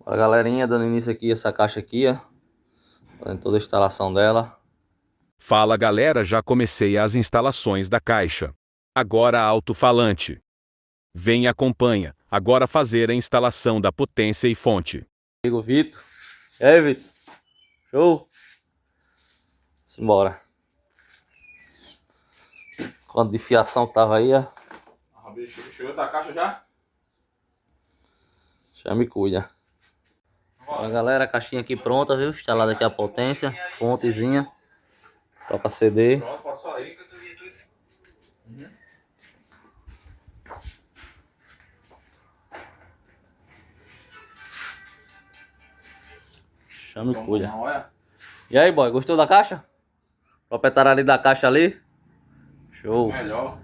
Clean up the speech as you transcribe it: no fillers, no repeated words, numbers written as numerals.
Para galerinha, dando início aqui essa caixa aqui, ó. Fazendo toda a instalação dela. Fala galera, já comecei as instalações da caixa. Agora alto-falante. Vem e acompanha, agora fazer a instalação da potência e fonte. Amigo Vitor. E aí, Vitor? Show? Simbora. Quanto de fiação tava aí, ó. Chegou essa caixa já? Já me cuida. Ó, galera, a caixinha aqui pronta, viu? Instalada aqui a potência, fontezinha. Toca CD. Pronto, falta só isso. Já me cuida. Olha. E aí, boy, gostou da caixa? Proprietário ali da caixa ali? Show. Melhor.